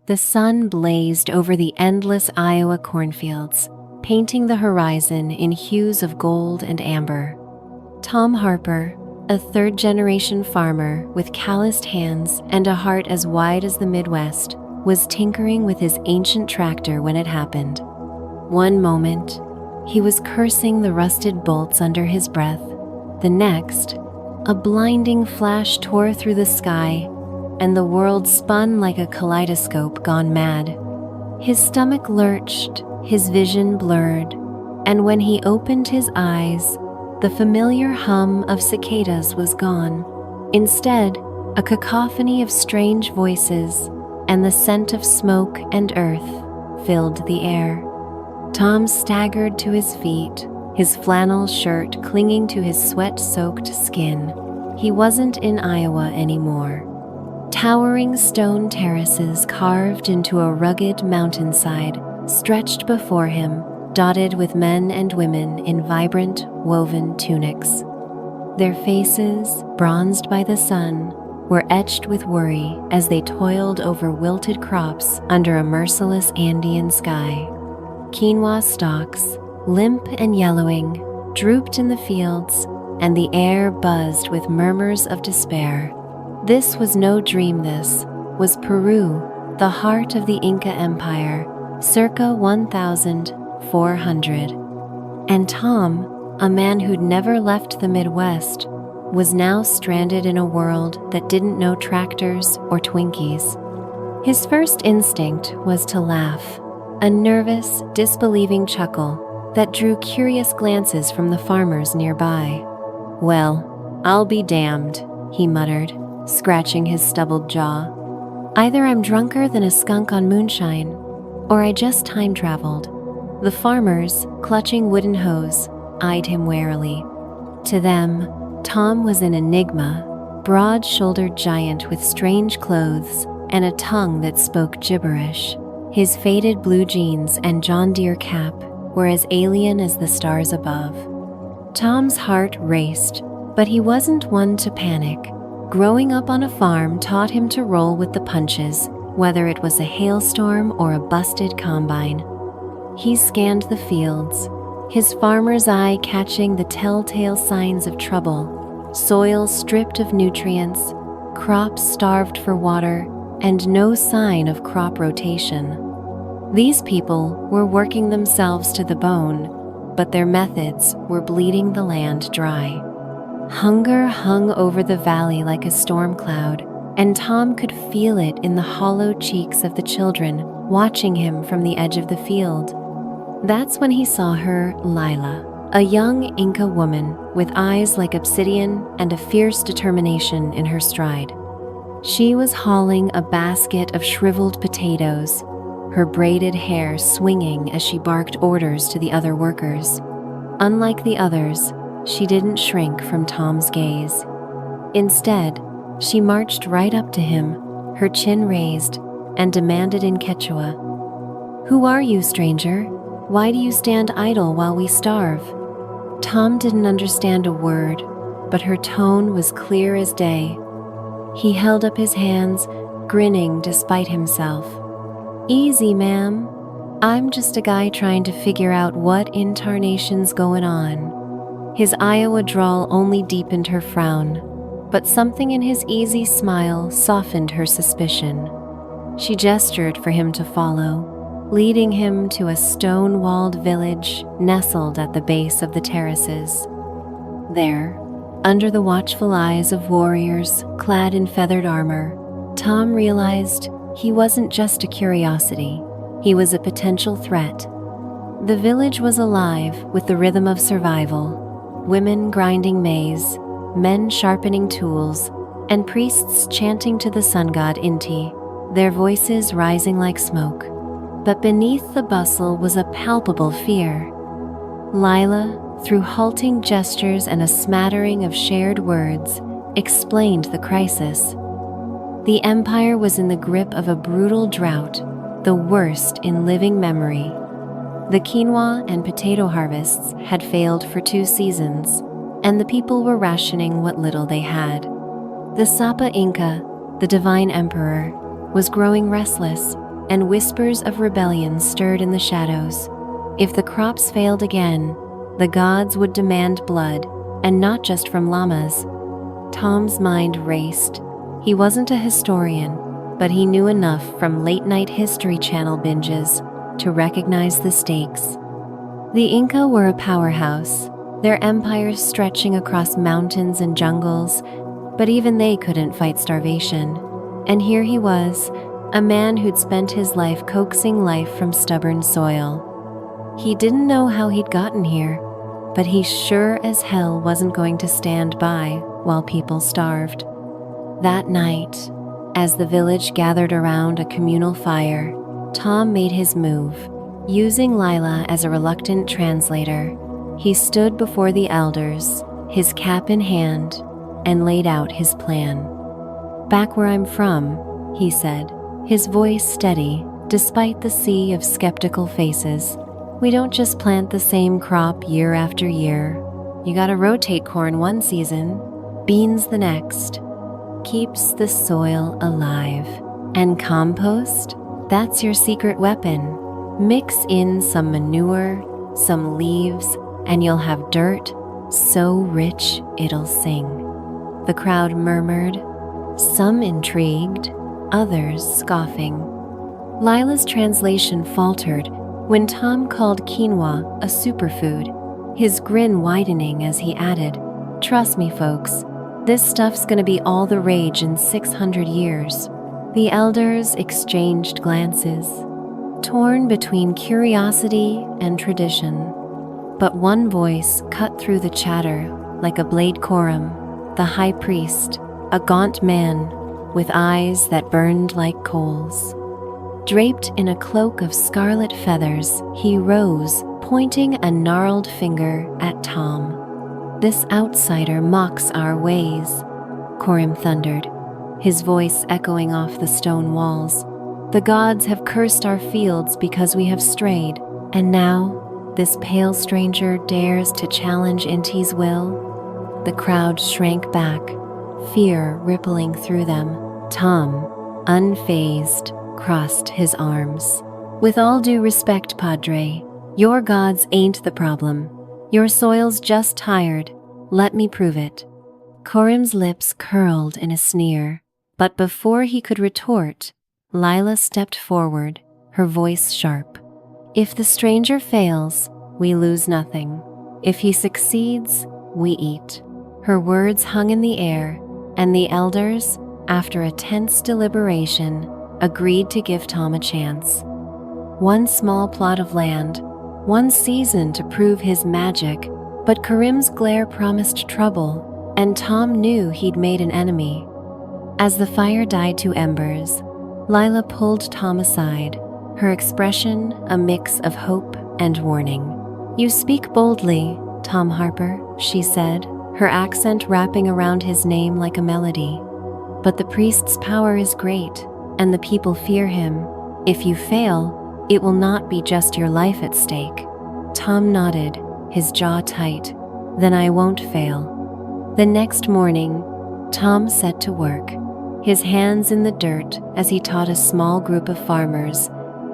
The sun blazed over the endless Iowa cornfields, painting the horizon in hues of gold and amber. Tom Harper, a third-generation farmer with calloused hands and a heart as wide as the Midwest, was tinkering with his ancient tractor when it happened. One moment, he was cursing the rusted bolts under his breath. The next, a blinding flash tore through the sky, and the world spun like a kaleidoscope gone mad. His stomach lurched, his vision blurred, and when he opened his eyes, the familiar hum of cicadas was gone. Instead, a cacophony of strange voices and the scent of smoke and earth filled the air. Tom staggered to his feet, his flannel shirt clinging to his sweat-soaked skin. He wasn't in Iowa anymore. Towering stone terraces carved into a rugged mountainside stretched before him, dotted with men and women in vibrant, woven tunics. Their faces, bronzed by the sun, were etched with worry as they toiled over wilted crops under a merciless Andean sky. Quinoa stalks, limp and yellowing, drooped in the fields, and the air buzzed with murmurs of despair. This was no dream. This was Peru, the heart of the Inca Empire, circa 1400. And Tom, a man who'd never left the Midwest, was now stranded in a world that didn't know tractors or Twinkies. His first instinct was to laugh, a nervous, disbelieving chuckle that drew curious glances from the farmers nearby. "Well, I'll be damned," he muttered, scratching his stubbled jaw. "Either I'm drunker than a skunk on moonshine, or I just time traveled." The farmers, clutching wooden hoes, eyed him warily. To them, Tom was an enigma, broad-shouldered giant with strange clothes and a tongue that spoke gibberish. His faded blue jeans and John Deere cap were as alien as the stars above. Tom's heart raced, but he wasn't one to panic. Growing up on a farm taught him to roll with the punches, whether it was a hailstorm or a busted combine. He scanned the fields, his farmer's eye catching the telltale signs of trouble: soil stripped of nutrients, crops starved for water, and no sign of crop rotation. These people were working themselves to the bone, but their methods were bleeding the land dry. Hunger hung over the valley like a storm cloud, and Tom could feel it in the hollow cheeks of the children watching him from the edge of the field. That's when he saw her, Lila, a young Inca woman with eyes like obsidian and a fierce determination in her stride. She was hauling a basket of shriveled potatoes, her braided hair swinging as she barked orders to the other workers. Unlike the others, she didn't shrink from Tom's gaze. Instead, she marched right up to him, her chin raised, and demanded in Quechua, "Who are you, stranger? Why do you stand idle while we starve?" Tom didn't understand a word, but her tone was clear as day. He held up his hands, grinning despite himself. "Easy, ma'am. I'm just a guy trying to figure out what in tarnation's going on." His Iowa drawl only deepened her frown, but something in his easy smile softened her suspicion. She gestured for him to follow, leading him to a stone-walled village nestled at the base of the terraces. There, under the watchful eyes of warriors clad in feathered armor, Tom realized he wasn't just a curiosity, he was a potential threat. The village was alive with the rhythm of survival: women grinding maize, men sharpening tools, and priests chanting to the sun god Inti, their voices rising like smoke. But beneath the bustle was a palpable fear. Lila, through halting gestures and a smattering of shared words, explained the crisis. The empire was in the grip of a brutal drought, the worst in living memory. The quinoa and potato harvests had failed for 2 seasons, and the people were rationing what little they had. The Sapa Inca, the divine emperor, was growing restless, and whispers of rebellion stirred in the shadows. If the crops failed again, the gods would demand blood, and not just from llamas. Tom's mind raced. He wasn't a historian, but he knew enough from late-night History Channel binges to recognize the stakes. The Inca were a powerhouse, their empires stretching across mountains and jungles, but even they couldn't fight starvation. And here he was, a man who'd spent his life coaxing life from stubborn soil. He didn't know how he'd gotten here, but he sure as hell wasn't going to stand by while people starved. That night, as the village gathered around a communal fire, Tom made his move. Using Lila as a reluctant translator, he stood before the elders, his cap in hand, and laid out his plan. "Back where I'm from," he said, his voice steady despite the sea of skeptical faces. "We don't just plant the same crop year after year. You gotta rotate corn one season, beans the next. Keeps the soil alive. And compost? That's your secret weapon. Mix in some manure, some leaves, and you'll have dirt so rich it'll sing." The crowd murmured, some intrigued, others scoffing. Lila's translation faltered when Tom called quinoa a superfood, his grin widening as he added, "Trust me, folks, this stuff's gonna be all the rage in 600 years. The elders exchanged glances, torn between curiosity and tradition. But one voice cut through the chatter like a blade quorum, the high priest, a gaunt man with eyes that burned like coals. Draped in a cloak of scarlet feathers, he rose, pointing a gnarled finger at Tom. "This outsider mocks our ways," Corim thundered, his voice echoing off the stone walls. "The gods have cursed our fields because we have strayed, and now this pale stranger dares to challenge Inti's will?" The crowd shrank back, fear rippling through them. Tom, unfazed, crossed his arms. "With all due respect, Padre, your gods ain't the problem. Your soil's just tired. Let me prove it." Corim's lips curled in a sneer, but before he could retort, Lila stepped forward, her voice sharp. "If the stranger fails, we lose nothing. If he succeeds, we eat." Her words hung in the air, and the elders, after a tense deliberation, agreed to give Tom a chance. One small plot of land, one season to prove his magic, but Corim's glare promised trouble, and Tom knew he'd made an enemy. As the fire died to embers, Lila pulled Tom aside, her expression a mix of hope and warning. "You speak boldly, Tom Harper," she said, her accent wrapping around his name like a melody. "But the priest's power is great, and the people fear him. If you fail, it will not be just your life at stake." Tom nodded, his jaw tight. "Then I won't fail." The next morning, Tom set to work, his hands in the dirt as he taught a small group of farmers,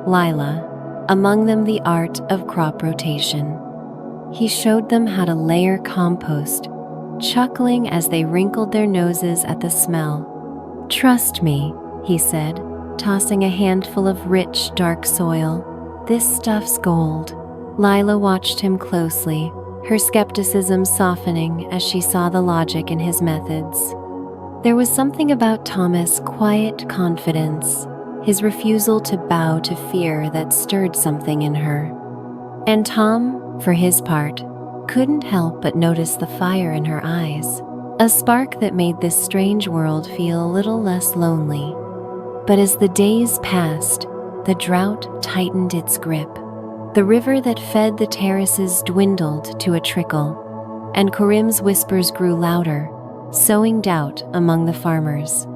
Lila, among them the art of crop rotation. He showed them how to layer compost, chuckling as they wrinkled their noses at the smell. "Trust me," he said, tossing a handful of rich, dark soil. "This stuff's gold." Lila watched him closely, her skepticism softening as she saw the logic in his methods. There was something about Thomas' quiet confidence, his refusal to bow to fear that stirred something in her. And Tom, for his part, couldn't help but notice the fire in her eyes, a spark that made this strange world feel a little less lonely. But as the days passed, the drought tightened its grip. The river that fed the terraces dwindled to a trickle, and Corim's whispers grew louder, sowing doubt among the farmers.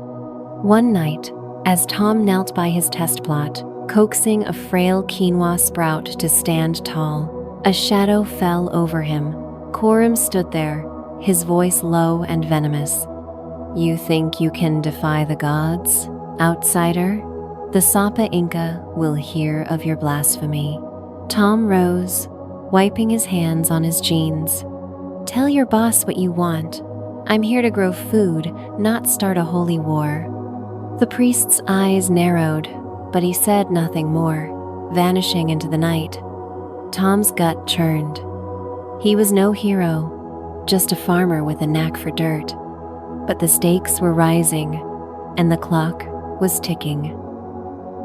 One night, as Tom knelt by his test plot, coaxing a frail quinoa sprout to stand tall, a shadow fell over him. Corim stood there, his voice low and venomous. "You think you can defy the gods, outsider?" The Sapa Inca will hear of your blasphemy." Tom rose, wiping his hands on his jeans. "Tell your boss what you want. I'm here to grow food, not start a holy war." The priest's eyes narrowed, but he said nothing more, vanishing into the night. Tom's gut churned. He was no hero, just a farmer with a knack for dirt. But the stakes were rising, and the clock was ticking.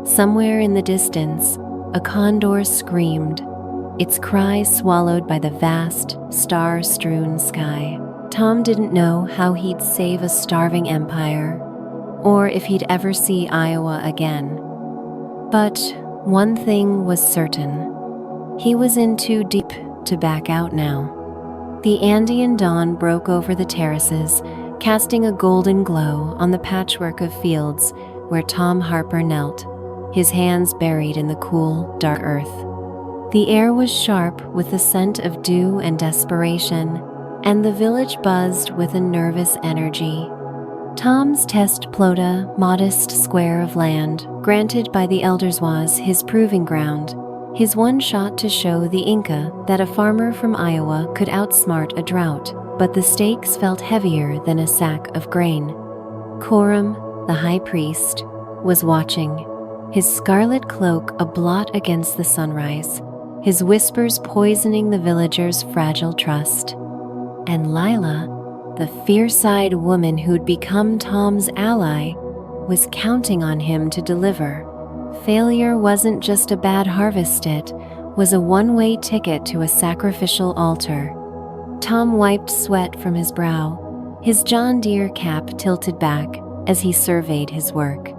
Somewhere in the distance, a condor screamed, its cry swallowed by the vast, star-strewn sky. Tom didn't know how he'd save a starving empire, or if he'd ever see Iowa again. But one thing was certain. He was in too deep to back out now. The Andean dawn broke over the terraces, casting a golden glow on the patchwork of fields where Tom Harper knelt, his hands buried in the cool, dark earth. The air was sharp with the scent of dew and desperation, and the village buzzed with a nervous energy. Tom's test plota, modest square of land, granted by the elders, was his proving ground, his one shot to show the Inca that a farmer from Iowa could outsmart a drought. But the stakes felt heavier than a sack of grain. Coram, the high priest, was watching, his scarlet cloak a blot against the sunrise, his whispers poisoning the villagers' fragile trust. And Lila, the fierce-eyed woman who'd become Tom's ally, was counting on him to deliver. Failure wasn't just a bad harvest, it was a one-way ticket to a sacrificial altar. Tom wiped sweat from his brow, his John Deere cap tilted back as he surveyed his work.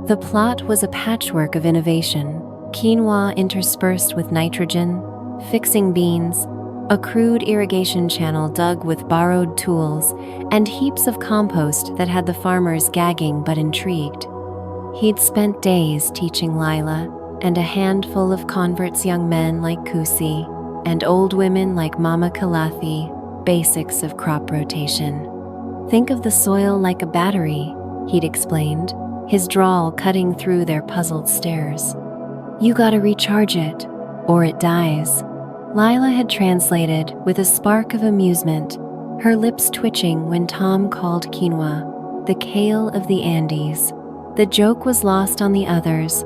The plot was a patchwork of innovation, quinoa interspersed with nitrogen, fixing beans, a crude irrigation channel dug with borrowed tools, and heaps of compost that had the farmers gagging but intrigued. He'd spent days teaching Lila and a handful of converts, young men like Kusi, and old women like Mama Kalathi, basics of crop rotation. "Think of the soil like a battery," he'd explained, his drawl cutting through their puzzled stares. "You gotta recharge it, or it dies." Lila had translated with a spark of amusement, her lips twitching when Tom called quinoa the kale of the Andes. The joke was lost on the others,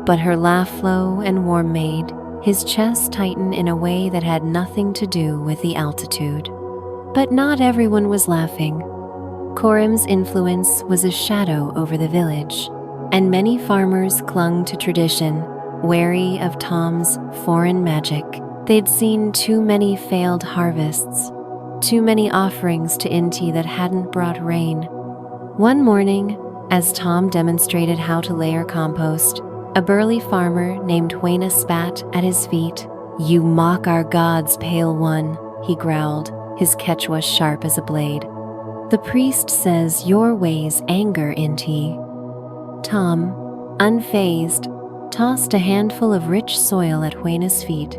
but her laugh low and warm made his chest tighten in a way that had nothing to do with the altitude. But not everyone was laughing. Coram's influence was a shadow over the village, and many farmers clung to tradition, wary of Tom's foreign magic. They'd seen too many failed harvests, too many offerings to Inti that hadn't brought rain. One morning, as Tom demonstrated how to layer compost, a burly farmer named Huena spat at his feet. "You mock our gods, pale one," he growled, his Quechua sharp as a blade. "The priest says your ways anger Inti." Tom, unfazed, tossed a handful of rich soil at Huena's feet.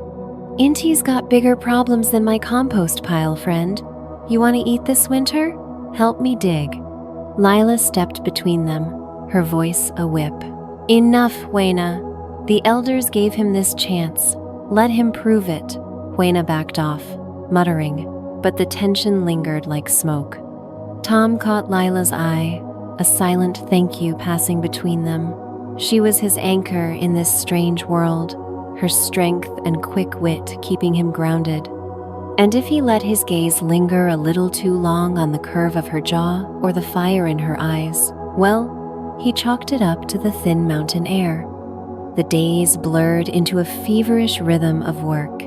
"Inti's got bigger problems than my compost pile, friend. You want to eat this winter? Help me dig." Lila stepped between them, her voice a whip. "Enough, Huena. The elders gave him this chance. Let him prove it." Huena backed off, muttering, but the tension lingered like smoke. Tom caught Lila's eye, a silent thank you passing between them. She was his anchor in this strange world, her strength and quick wit keeping him grounded. And if he let his gaze linger a little too long on the curve of her jaw or the fire in her eyes, well, he chalked it up to the thin mountain air. The days blurred into a feverish rhythm of work.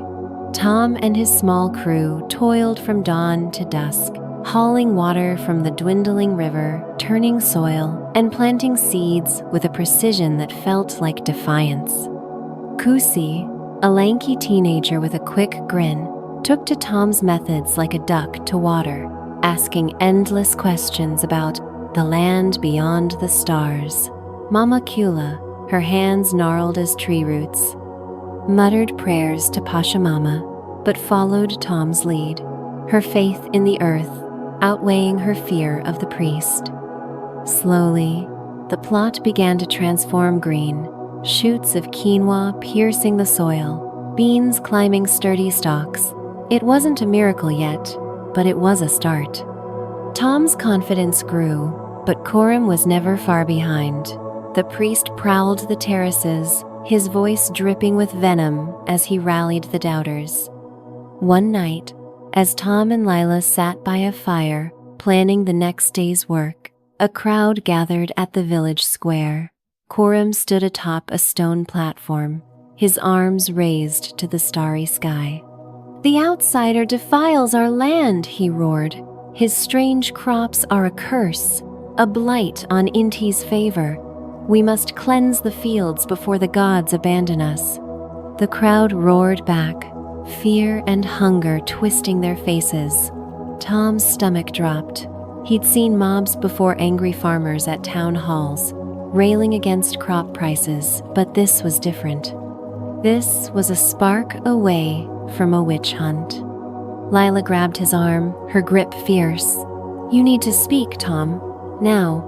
Tom and his small crew toiled from dawn to dusk, hauling water from the dwindling river, turning soil, and planting seeds with a precision that felt like defiance. Kusi, a lanky teenager with a quick grin, took to Tom's methods like a duck to water, asking endless questions about the land beyond the stars. Mama Kula, her hands gnarled as tree roots, muttered prayers to Pachamama, but followed Tom's lead, her faith in the earth outweighing her fear of the priest. Slowly, the plot began to transform green, shoots of quinoa piercing the soil, beans climbing sturdy stalks. It wasn't a miracle yet, but it was a start. Tom's confidence grew, but Coram was never far behind. The priest prowled the terraces, his voice dripping with venom as he rallied the doubters. One night, as Tom and Lila sat by a fire, planning the next day's work, a crowd gathered at the village square. Coram stood atop a stone platform, his arms raised to the starry sky. "The outsider defiles our land," he roared. "His strange crops are a curse, a blight on Inti's favor. We must cleanse the fields before the gods abandon us." The crowd roared back, fear and hunger twisting their faces. Tom's stomach dropped. He'd seen mobs before, angry farmers at town halls, railing against crop prices, but this was different. This was a spark away from a witch hunt. Lila grabbed his arm, her grip fierce. "You need to speak, Tom. Now."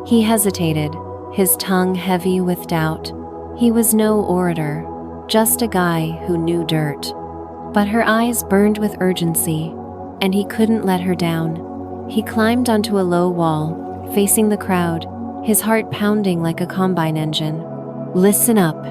He hesitated, his tongue heavy with doubt. He was no orator, just a guy who knew dirt. But her eyes burned with urgency, and he couldn't let her down. He climbed onto a low wall, facing the crowd, his heart pounding like a combine engine. "Listen up,"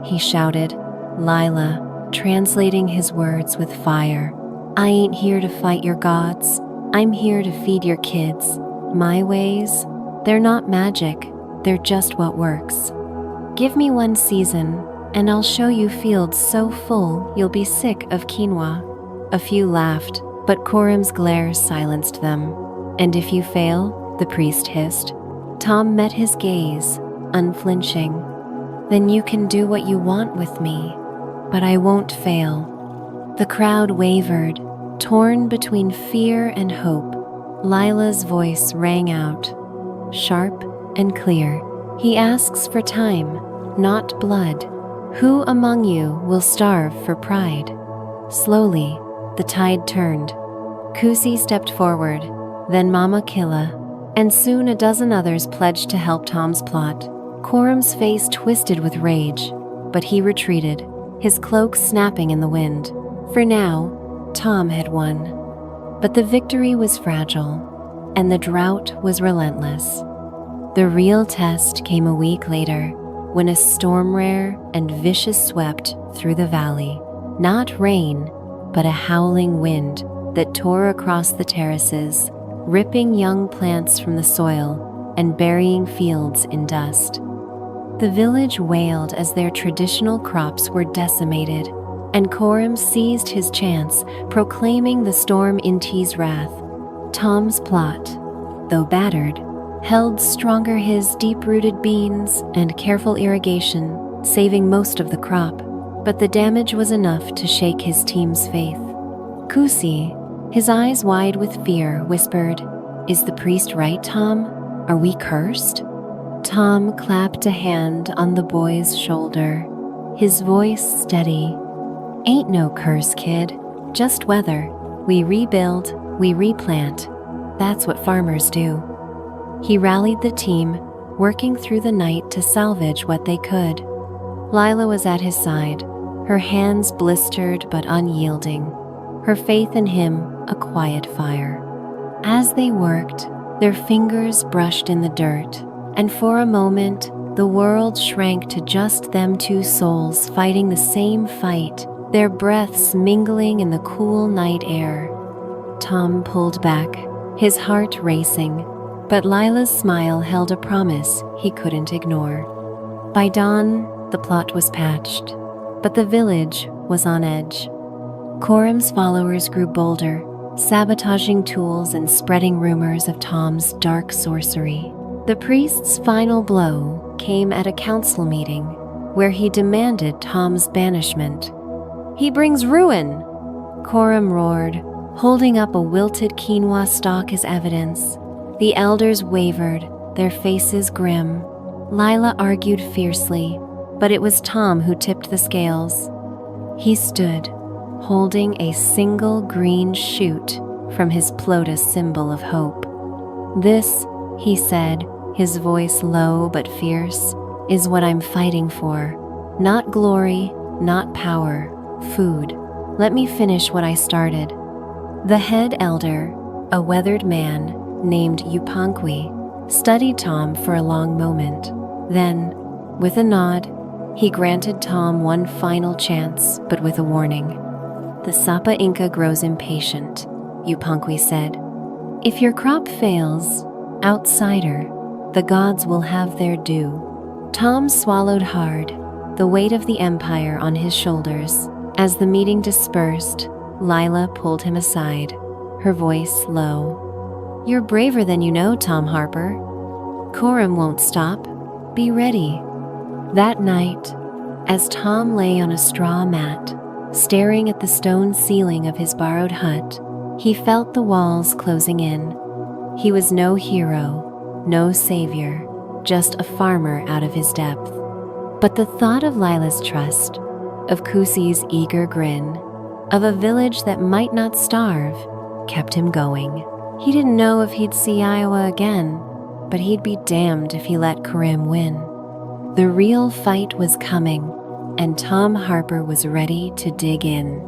he shouted. Lila, translating his words with fire. "I ain't here to fight your gods. I'm here to feed your kids. My ways, they're not magic, they're just what works. Give me one season, and I'll show you fields so full you'll be sick of quinoa." A few laughed, but Coram's glare silenced them. "And if you fail," the priest hissed. Tom met his gaze, unflinching. "Then you can do what you want with me, but I won't fail." The crowd wavered, torn between fear and hope. Lila's voice rang out, sharp and clear. "He asks for time, not blood. Who among you will starve for pride?" Slowly, the tide turned. Kusi stepped forward, then Mama Killa, and soon a dozen others pledged to help Tom's plot. Coram's face twisted with rage, but he retreated, his cloak snapping in the wind. For now, Tom had won. But the victory was fragile, and the drought was relentless. The real test came a week later, when a storm rare and vicious swept through the valley. Not rain, but a howling wind that tore across the terraces, ripping young plants from the soil and burying fields in dust. The village wailed as their traditional crops were decimated, and Coram seized his chance, proclaiming the storm Inti's wrath. Tom's plot, though battered, held stronger, his deep-rooted beans and careful irrigation, saving most of the crop. But the damage was enough to shake his team's faith. Kusi, his eyes wide with fear, whispered, "Is the priest right, Tom? Are we cursed?" Tom clapped a hand on the boy's shoulder, his voice steady. "Ain't no curse, kid. Just weather. We rebuild, we replant. That's what farmers do." He rallied the team, working through the night to salvage what they could. Lila was at his side, her hands blistered but unyielding, her faith in him a quiet fire. As they worked, their fingers brushed in the dirt, and for a moment, the world shrank to just them two souls fighting the same fight, their breaths mingling in the cool night air. Tom pulled back, his heart racing, but Lila's smile held a promise he couldn't ignore. By dawn, the plot was patched, but the village was on edge. Coram's followers grew bolder, sabotaging tools and spreading rumors of Tom's dark sorcery. The priest's final blow came at a council meeting, where he demanded Tom's banishment. "He brings ruin!" Coram roared, holding up a wilted quinoa stalk as evidence. The elders wavered, their faces grim. Lila argued fiercely, but it was Tom who tipped the scales. He stood, holding a single green shoot from his Plotus symbol of hope. "This," he said, his voice low but fierce, is what I'm fighting for. Not glory, not power, food. Let me finish what I started. The head elder, a weathered man named Yupanqui, studied Tom for a long moment. Then, with a nod, he granted Tom one final chance, but with a warning. The Sapa Inca grows impatient, Yupanqui said. If your crop fails, outsider, the gods will have their due. Tom swallowed hard, the weight of the empire on his shoulders. As the meeting dispersed, Lila pulled him aside, her voice low. You're braver than you know, Tom Harper. Coram won't stop. Be ready. That night, as Tom lay on a straw mat, staring at the stone ceiling of his borrowed hut, he felt the walls closing in. He was no hero, no savior, just a farmer out of his depth. But the thought of Lila's trust, of Kusi's eager grin, of a village that might not starve, kept him going. He didn't know if he'd see Iowa again, but he'd be damned if he let Karim win. The real fight was coming, and Tom Harper was ready to dig in.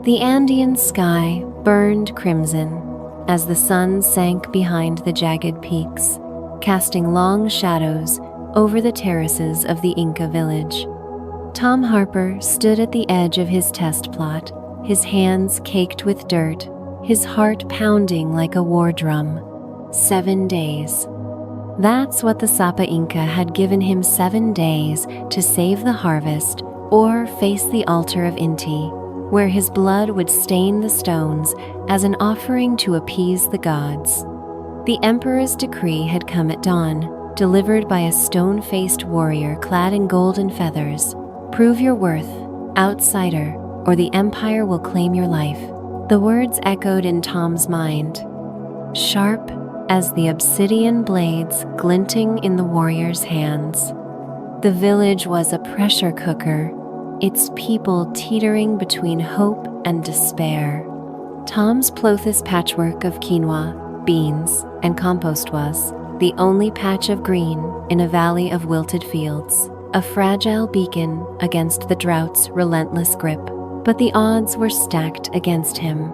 The Andean sky burned crimson as the sun sank behind the jagged peaks, casting long shadows over the terraces of the Inca village. Tom Harper stood at the edge of his test plot, his hands caked with dirt, his heart pounding like a war drum. 7 days. That's what the Sapa Inca had given him, 7 days to save the harvest or face the altar of Inti, where his blood would stain the stones as an offering to appease the gods. The emperor's decree had come at dawn, delivered by a stone-faced warrior clad in golden feathers. Prove your worth, outsider, or the empire will claim your life. The words echoed in Tom's mind, sharp as the obsidian blades glinting in the warrior's hands. The village was a pressure cooker, its people teetering between hope and despair. Tom's Plothis patchwork of quinoa, beans, and compost was the only patch of green in a valley of wilted fields, a fragile beacon against the drought's relentless grip. But the odds were stacked against him.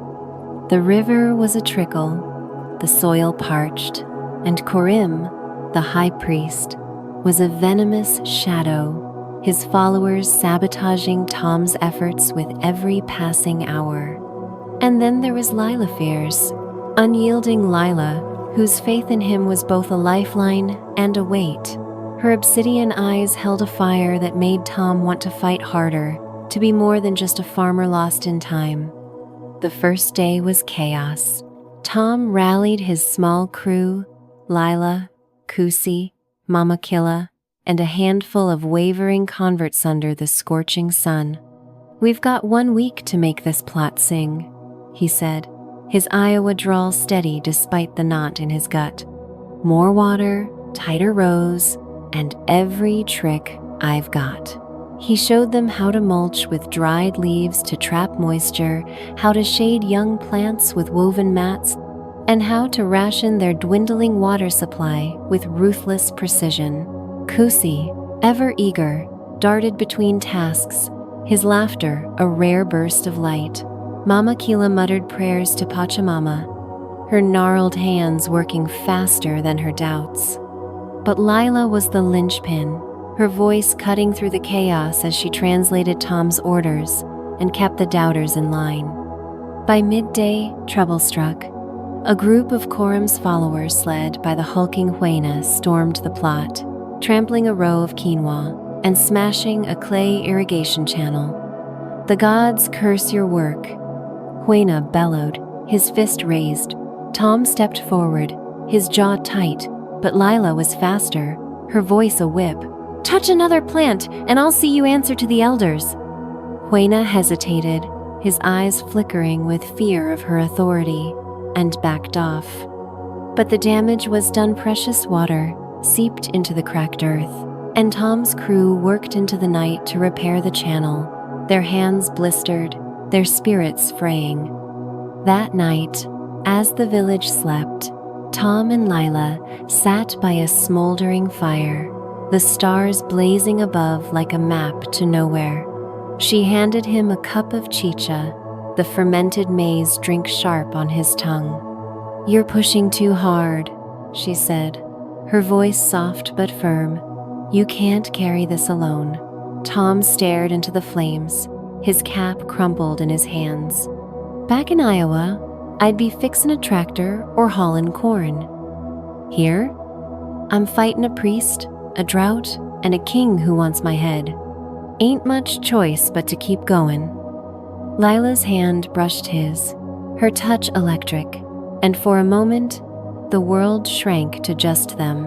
The river was a trickle, the soil parched, and Korim, the high priest, was a venomous shadow, his followers sabotaging Tom's efforts with every passing hour. And then there was Lila Fierce, unyielding Lila, whose faith in him was both a lifeline and a weight. Her obsidian eyes held a fire that made Tom want to fight harder, to be more than just a farmer lost in time. The first day was chaos. Tom rallied his small crew, Lila, Kusi, Mama Killa, and a handful of wavering converts under the scorching sun. We've got 1 week to make this plot sing, he said, his Iowa drawl steady despite the knot in his gut. More water, tighter rows, and every trick I've got. He showed them how to mulch with dried leaves to trap moisture, how to shade young plants with woven mats, and how to ration their dwindling water supply with ruthless precision. Kusi, ever eager, darted between tasks, his laughter a rare burst of light. Mama Kila muttered prayers to Pachamama, her gnarled hands working faster than her doubts. But Lila was the linchpin, her voice cutting through the chaos as she translated Tom's orders and kept the doubters in line. By midday, trouble struck. A group of Coram's followers, led by the hulking Huena, stormed the plot, trampling a row of quinoa and smashing a clay irrigation channel. The gods curse your work, Huena bellowed, his fist raised. Tom stepped forward, his jaw tight, but Lila was faster, her voice a whip. Touch another plant, and I'll see you answer to the elders. Huena hesitated, his eyes flickering with fear of her authority, and backed off. But the damage was done. Precious water seeped into the cracked earth, and Tom's crew worked into the night to repair the channel, their hands blistered, their spirits fraying. That night, as the village slept, Tom and Lila sat by a smoldering fire, the stars blazing above like a map to nowhere. She handed him a cup of chicha, the fermented maize drink sharp on his tongue. "You're pushing too hard," she said, her voice soft but firm. "You can't carry this alone." Tom stared into the flames, his cap crumpled in his hands. "Back in Iowa, I'd be fixin' a tractor or haulin' corn. Here, I'm fightin' a priest, a drought, and a king who wants my head. Ain't much choice but to keep goin'." Lila's hand brushed his, her touch electric, and for a moment, the world shrank to just them.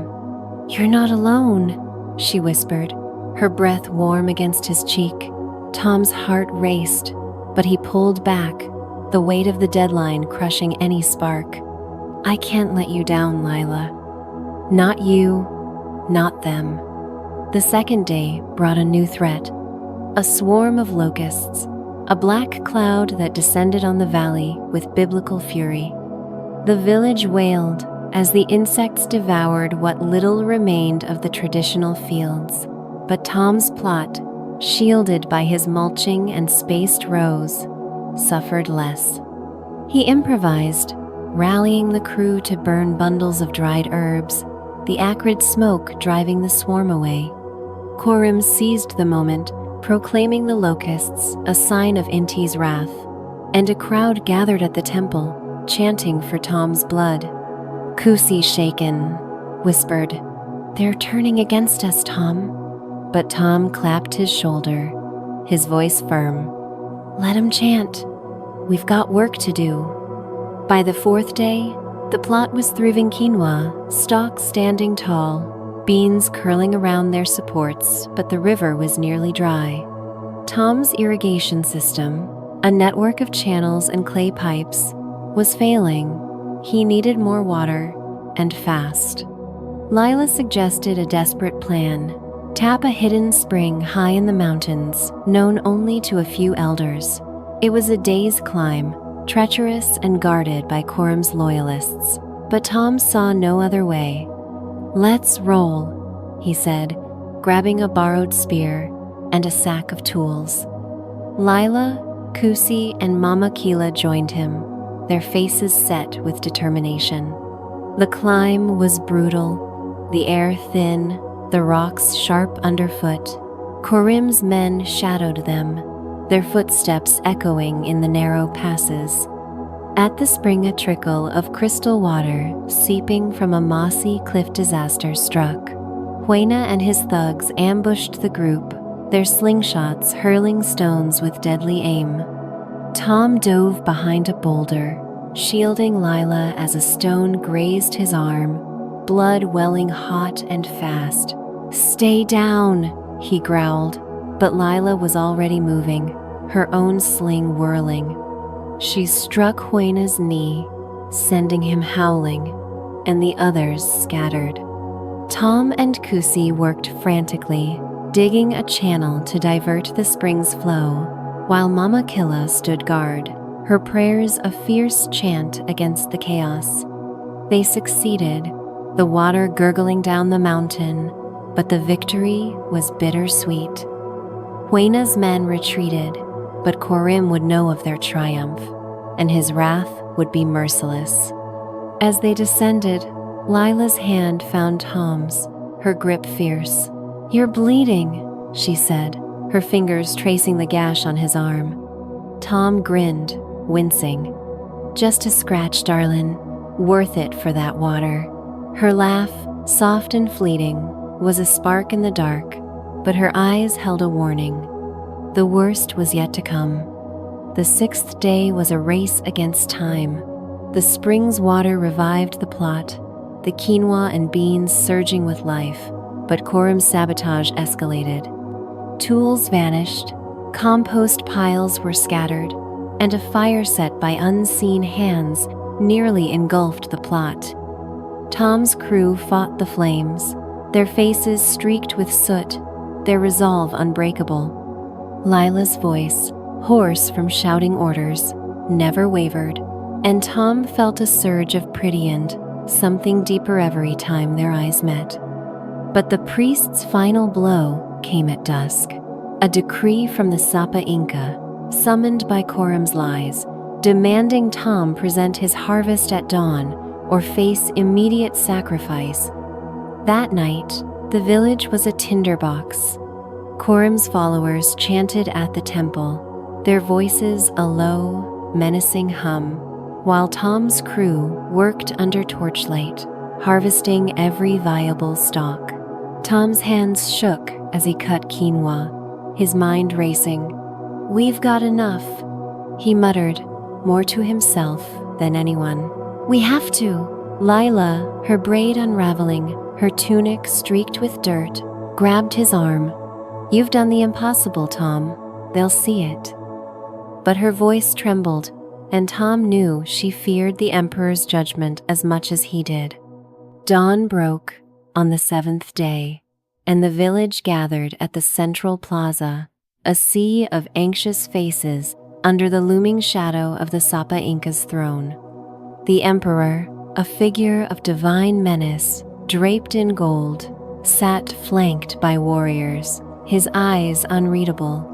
"You're not alone," she whispered, her breath warm against his cheek. Tom's heart raced, but he pulled back, the weight of the deadline crushing any spark. "I can't let you down, Lila. Not you, not them." The second day brought a new threat, a swarm of locusts, a black cloud that descended on the valley with biblical fury. The village wailed as the insects devoured what little remained of the traditional fields. But Tom's plot, shielded by his mulching and spaced rows, suffered less. He improvised, rallying the crew to burn bundles of dried herbs, the acrid smoke driving the swarm away. Corim seized the moment, proclaiming the locusts a sign of Inti's wrath, and a crowd gathered at the temple, chanting for Tom's blood. "Kusi shaken," whispered. "They're turning against us, Tom." But Tom clapped his shoulder, his voice firm. "Let 'em chant. We've got work to do." By the fourth day, the plot was thriving quinoa, stalks standing tall, beans curling around their supports, but the river was nearly dry. Tom's irrigation system, a network of channels and clay pipes, was failing. He needed more water, and fast. Lila suggested a desperate plan: tap a hidden spring high in the mountains, known only to a few elders. It was a day's climb, treacherous and guarded by Corim's loyalists, but Tom saw no other way. "Let's roll," he said, grabbing a borrowed spear and a sack of tools. Lila, Kusi, and Mama Kila joined him, their faces set with determination. The climb was brutal, the air thin, the rocks sharp underfoot. Corim's men shadowed them, their footsteps echoing in the narrow passes. At the spring, a trickle of crystal water seeping from a mossy cliff disaster struck. Huena and his thugs ambushed the group, their slingshots hurling stones with deadly aim. Tom dove behind a boulder, shielding Lila as a stone grazed his arm, blood welling hot and fast. "Stay down," he growled, but Lila was already moving, her own sling whirling. She struck Huena's knee, sending him howling, and the others scattered. Tom and Kusi worked frantically, digging a channel to divert the spring's flow, while Mama Killa stood guard, her prayers a fierce chant against the chaos. They succeeded, the water gurgling down the mountain, but the victory was bittersweet. Huena's men retreated, but Corim would know of their triumph, and his wrath would be merciless. As they descended, Lila's hand found Tom's, her grip fierce. "You're bleeding," she said, her fingers tracing the gash on his arm. Tom grinned, wincing. "Just a scratch, darlin'. Worth it for that water." Her laugh, soft and fleeting, was a spark in the dark, but her eyes held a warning. The worst was yet to come. The sixth day was a race against time. The spring's water revived the plot, the quinoa and beans surging with life, but Corim's sabotage escalated. Tools vanished, compost piles were scattered, and a fire set by unseen hands nearly engulfed the plot. Tom's crew fought the flames, their faces streaked with soot, their resolve unbreakable. Lila's voice, hoarse from shouting orders, never wavered, and Tom felt a surge of pretty something deeper every time their eyes met. But the priest's final blow came at dusk. A decree from the Sapa Inca, summoned by Coram's lies, demanding Tom present his harvest at dawn or face immediate sacrifice. That night, the village was a tinderbox. Coram's followers chanted at the temple, their voices a low, menacing hum, while Tom's crew worked under torchlight, harvesting every viable stalk. Tom's hands shook as he cut quinoa, his mind racing. "We've got enough," he muttered, more to himself than anyone. "We have to." Lila, her braid unraveling, her tunic streaked with dirt, grabbed his arm. "You've done the impossible, Tom. They'll see it." But her voice trembled, and Tom knew she feared the Emperor's judgment as much as he did. Dawn broke on the 7th day, and the village gathered at the central plaza, a sea of anxious faces under the looming shadow of the Sapa Inca's throne. The Emperor, a figure of divine menace, draped in gold, sat flanked by warriors, his eyes unreadable.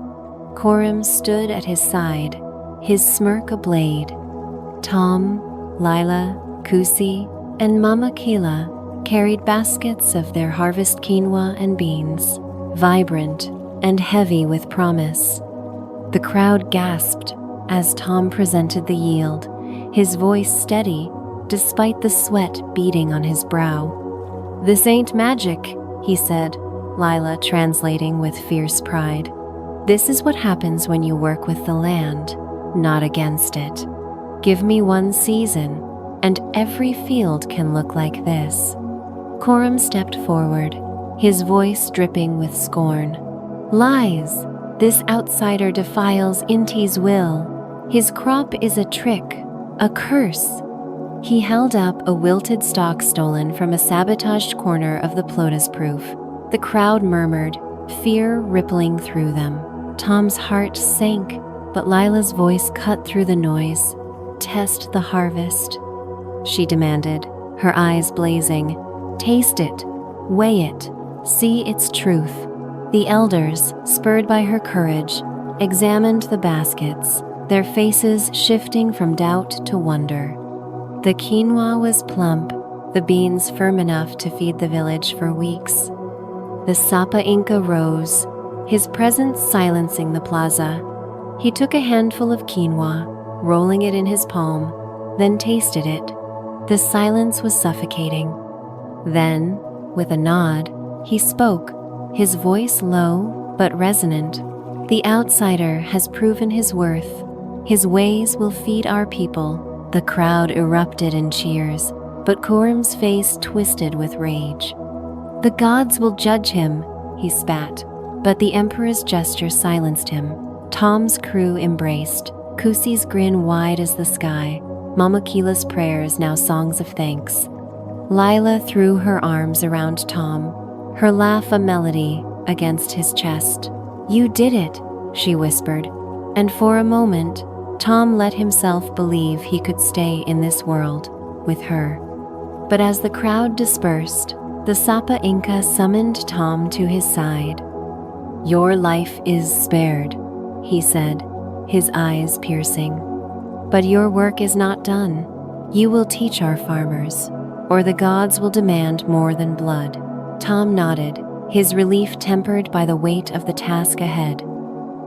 Coram stood at his side, his smirk a blade. Tom, Lila, Kusi, and Mama Kila carried baskets of their harvest quinoa and beans, vibrant and heavy with promise. The crowd gasped as Tom presented the yield, his voice steady despite the sweat beading on his brow. "This ain't magic," he said, Lila translating with fierce pride. "This is what happens when you work with the land, not against it. Give me one season, and every field can look like this." Coram stepped forward, his voice dripping with scorn. "Lies! This outsider defiles Inti's will. His crop is a trick, a curse." He held up a wilted stalk stolen from a sabotaged corner of the Plota's proof. The crowd murmured, fear rippling through them. Tom's heart sank, but Lila's voice cut through the noise. "Test the harvest," she demanded, her eyes blazing. "Taste it, weigh it, see its truth." The elders, spurred by her courage, examined the baskets, their faces shifting from doubt to wonder. The quinoa was plump, the beans firm enough to feed the village for weeks. The Sapa Inca rose, his presence silencing the plaza. He took a handful of quinoa, rolling it in his palm, then tasted it. The silence was suffocating. Then, with a nod, he spoke, his voice low but resonant. "The outsider has proven his worth. His ways will feed our people." The crowd erupted in cheers, but Coram's face twisted with rage. "The gods will judge him," he spat, but the Emperor's gesture silenced him. Tom's crew embraced, Kusi's grin wide as the sky, Mama Kila's prayers now songs of thanks. Lila threw her arms around Tom, her laugh a melody against his chest. "You did it," she whispered, and for a moment, Tom let himself believe he could stay in this world with her. But as the crowd dispersed, the Sapa Inca summoned Tom to his side. "Your life is spared," he said, his eyes piercing. "But your work is not done. You will teach our farmers, or the gods will demand more than blood." Tom nodded, his relief tempered by the weight of the task ahead.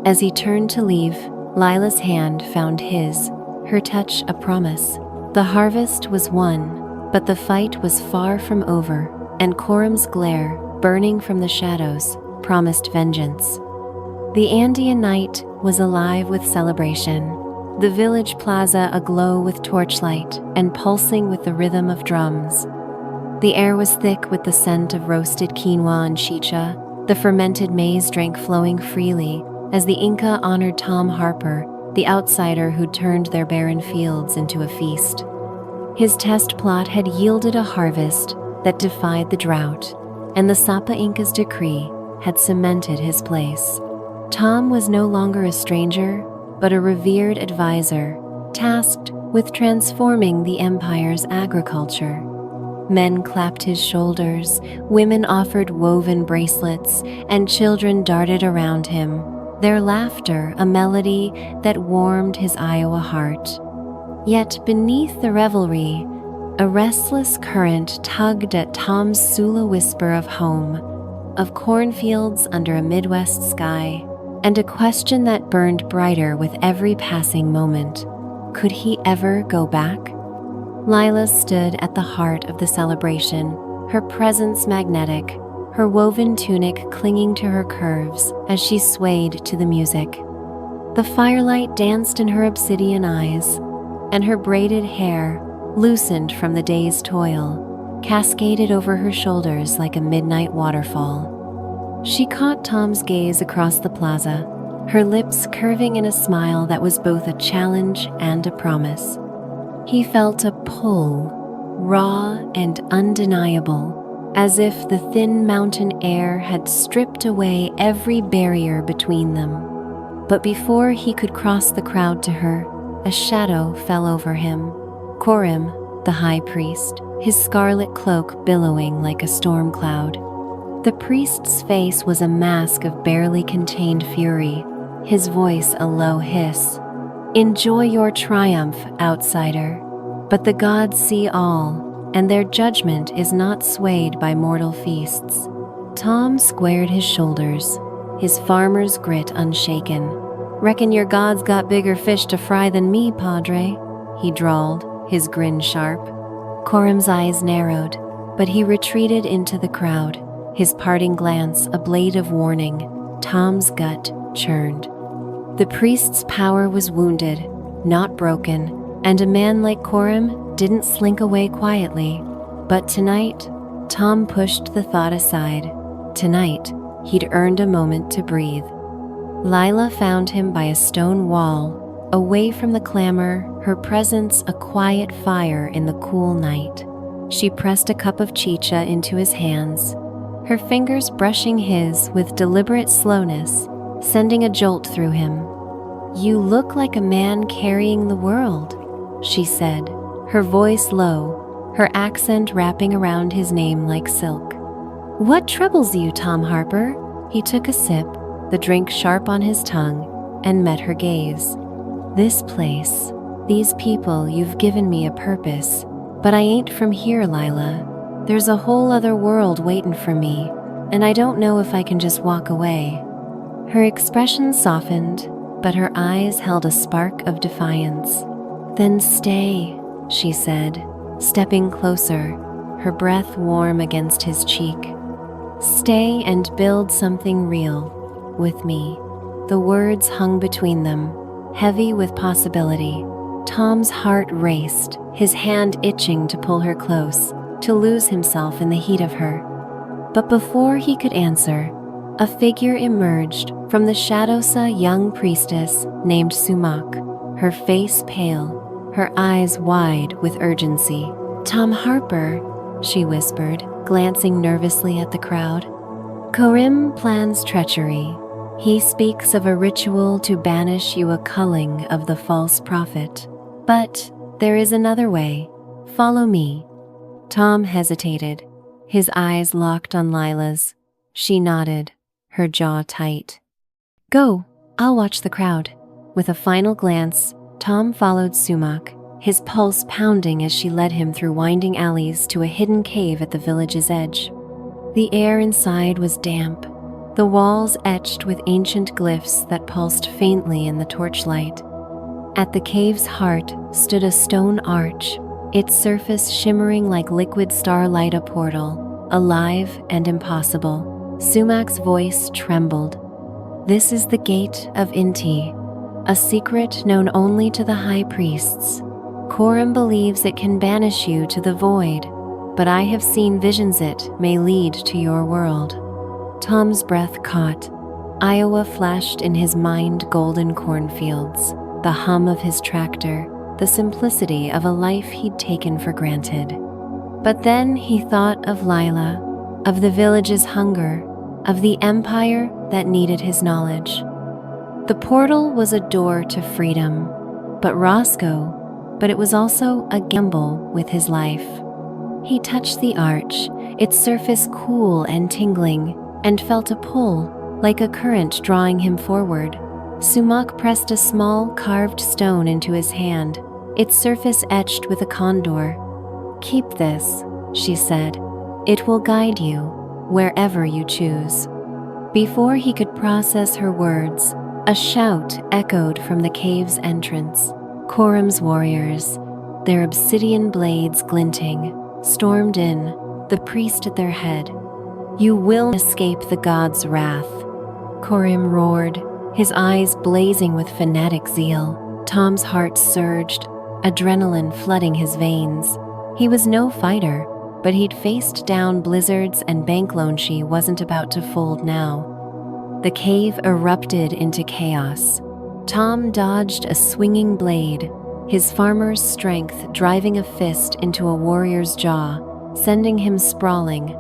As he turned to leave, Lila's hand found his, her touch a promise. The harvest was won, but the fight was far from over, and Coram's glare, burning from the shadows, promised vengeance. The Andean night was alive with celebration, the village plaza aglow with torchlight and pulsing with the rhythm of drums. The air was thick with the scent of roasted quinoa and chicha, the fermented maize drink flowing freely, as the Inca honored Tom Harper, the outsider who'd turned their barren fields into a feast. His test plot had yielded a harvest that defied the drought, and the Sapa Inca's decree had cemented his place. Tom was no longer a stranger, but a revered advisor, tasked with transforming the empire's agriculture. Men clapped his shoulders, women offered woven bracelets, and children darted around him, their laughter a melody that warmed his Iowa heart. Yet beneath the revelry, a restless current tugged at Tom's Sula whisper of home, of cornfields under a Midwest sky, and a question that burned brighter with every passing moment. Could he ever go back? Lila stood at the heart of the celebration, her presence magnetic, her woven tunic clinging to her curves as she swayed to the music. The firelight danced in her obsidian eyes, and her braided hair, loosened from the day's toil, cascaded over her shoulders like a midnight waterfall. She caught Tom's gaze across the plaza, her lips curving in a smile that was both a challenge and a promise. He felt a pull, raw and undeniable, as if the thin mountain air had stripped away every barrier between them. But before he could cross the crowd to her, a shadow fell over him. Corim, the high priest, his scarlet cloak billowing like a storm cloud. The priest's face was a mask of barely contained fury, his voice a low hiss. "Enjoy your triumph, outsider. But the gods see all, and their judgment is not swayed by mortal feasts." Tom squared his shoulders, his farmer's grit unshaken. "Reckon your gods got bigger fish to fry than me, Padre," he drawled, his grin sharp. Coram's eyes narrowed, but he retreated into the crowd, his parting glance a blade of warning. Tom's gut churned. The priest's power was wounded, not broken, and a man like Coram didn't slink away quietly. But tonight, Tom pushed the thought aside. Tonight, he'd earned a moment to breathe. Lila found him by a stone wall, away from the clamor, her presence a quiet fire in the cool night. She pressed a cup of chicha into his hands, her fingers brushing his with deliberate slowness, sending a jolt through him. "You look like a man carrying the world," she said, her voice low, her accent wrapping around his name like silk. "What troubles you, Tom Harper?" He took a sip, the drink sharp on his tongue, and met her gaze. "This place, these people, you've given me a purpose, but I ain't from here, Lila. There's a whole other world waiting for me, and I don't know if I can just walk away." Her expression softened, but her eyes held a spark of defiance. "Then stay," she said, stepping closer, her breath warm against his cheek. "Stay and build something real with me." The words hung between them, heavy with possibility. Tom's heart raced, his hand itching to pull her close, to lose himself in the heat of her. But before he could answer, a figure emerged from the shadows, a young priestess named Sumac, her face pale, her eyes wide with urgency. "Tom Harper," she whispered, glancing nervously at the crowd. "Corim plans treachery. He speaks of a ritual to banish you, a culling of the false prophet. But there is another way. Follow me." Tom hesitated, his eyes locked on Lila's. She nodded, her jaw tight. "Go, I'll watch the crowd." With a final glance, Tom followed Sumac, his pulse pounding as she led him through winding alleys to a hidden cave at the village's edge. The air inside was damp, the walls etched with ancient glyphs that pulsed faintly in the torchlight. At the cave's heart stood a stone arch, its surface shimmering like liquid starlight, a portal, alive and impossible. Sumac's voice trembled. "This is the gate of Inti, a secret known only to the high priests. Coram believes it can banish you to the void, but I have seen visions it may lead to your world." Tom's breath caught. Iowa flashed in his mind, golden cornfields, the hum of his tractor, the simplicity of a life he'd taken for granted. But then he thought of Lila, of the village's hunger, of the empire that needed his knowledge. The portal was a door to freedom, but it was also a gamble with his life. He touched the arch, its surface cool and tingling, and felt a pull, like a current drawing him forward. Sumac pressed a small carved stone into his hand, its surface etched with a condor. "Keep this," she said. "It will guide you, wherever you choose." Before he could process her words, a shout echoed from the cave's entrance. Coram's warriors, their obsidian blades glinting, stormed in, the priest at their head. "You will escape the god's wrath," Coram roared, his eyes blazing with fanatic zeal. Tom's heart surged, adrenaline flooding his veins. He was no fighter, but he'd faced down blizzards, and Banklonshi wasn't about to fold now. The cave erupted into chaos. Tom dodged a swinging blade, his farmer's strength driving a fist into a warrior's jaw, sending him sprawling.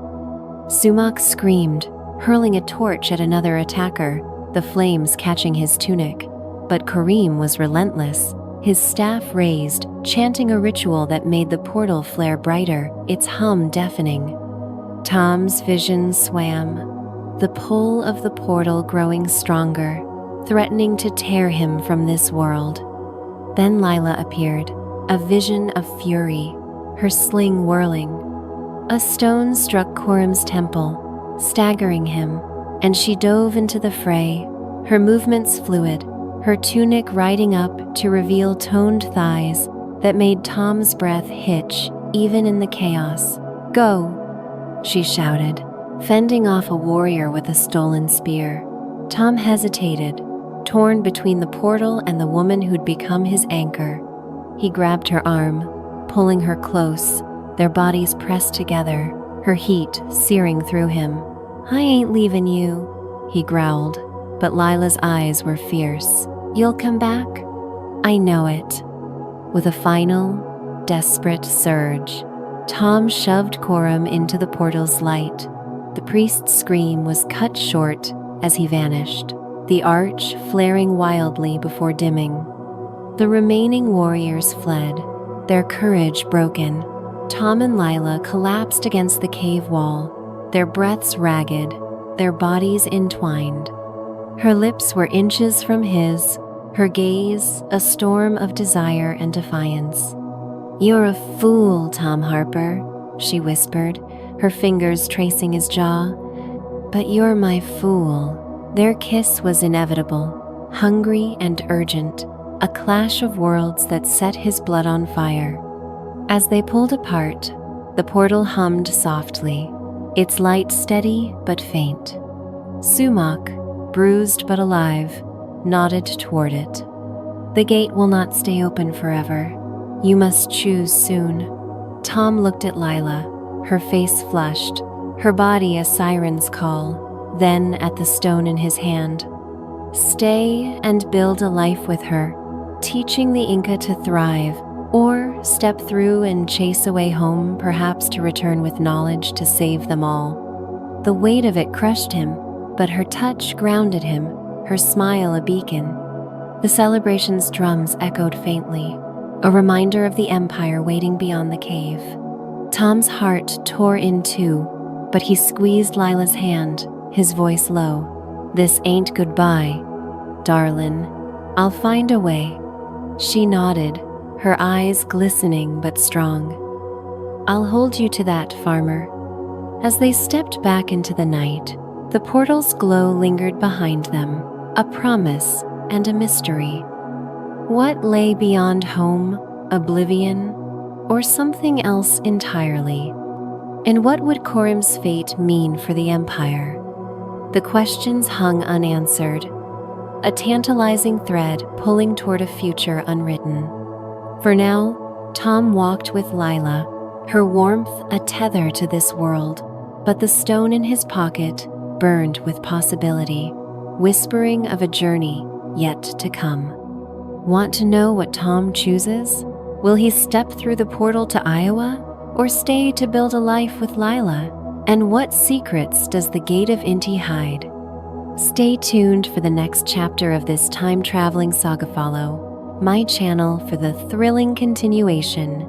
Sumac screamed, hurling a torch at another attacker, the flames catching his tunic. But Kareem was relentless, his staff raised, chanting a ritual that made the portal flare brighter, its hum deafening. Tom's vision swam, the pull of the portal growing stronger, threatening to tear him from this world. Then Lila appeared, a vision of fury, her sling whirling. A stone struck Coram's temple, staggering him, and she dove into the fray, her movements fluid, her tunic riding up to reveal toned thighs that made Tom's breath hitch even in the chaos. "Go," she shouted, fending off a warrior with a stolen spear. Tom hesitated, torn between the portal and the woman who'd become his anchor. He grabbed her arm, pulling her close, their bodies pressed together, her heat searing through him. "I ain't leaving you," he growled, but Lila's eyes were fierce. "You'll come back?" "I know it." With a final, desperate surge, Tom shoved Coram into the portal's light. The priest's scream was cut short as he vanished, the arch flaring wildly before dimming. The remaining warriors fled, their courage broken. Tom and Lila collapsed against the cave wall, their breaths ragged, their bodies entwined. Her lips were inches from his, her gaze a storm of desire and defiance. "You're a fool, Tom Harper," she whispered, her fingers tracing his jaw. "But you're my fool." Their kiss was inevitable, hungry and urgent, a clash of worlds that set his blood on fire. As they pulled apart, the portal hummed softly, its light steady but faint. Sumac, bruised but alive, nodded toward it. "The gate will not stay open forever. You must choose soon." Tom looked at Lila, her face flushed, her body a siren's call, then at the stone in his hand. Stay and build a life with her, teaching the Inca to thrive, or step through and chase away home, perhaps to return with knowledge to save them all. The weight of it crushed him, but her touch grounded him, her smile a beacon. The celebration's drums echoed faintly, a reminder of the empire waiting beyond the cave. Tom's heart tore in two, but he squeezed Lila's hand, his voice low. "This ain't goodbye, darlin'. I'll find a way." She nodded, her eyes glistening but strong. "I'll hold you to that, farmer." As they stepped back into the night, the portal's glow lingered behind them, a promise and a mystery. What lay beyond home, oblivion, or something else entirely? And what would Coram's fate mean for the Empire? The questions hung unanswered, a tantalizing thread pulling toward a future unwritten. For now, Tom walked with Lila, her warmth a tether to this world, but the stone in his pocket burned with possibility, whispering of a journey yet to come. Want to know what Tom chooses? Will he step through the portal to Iowa, or stay to build a life with Lila? And what secrets does the Gate of Inti hide? Stay tuned for the next chapter of this time-traveling saga. Follow my channel for the thrilling continuation.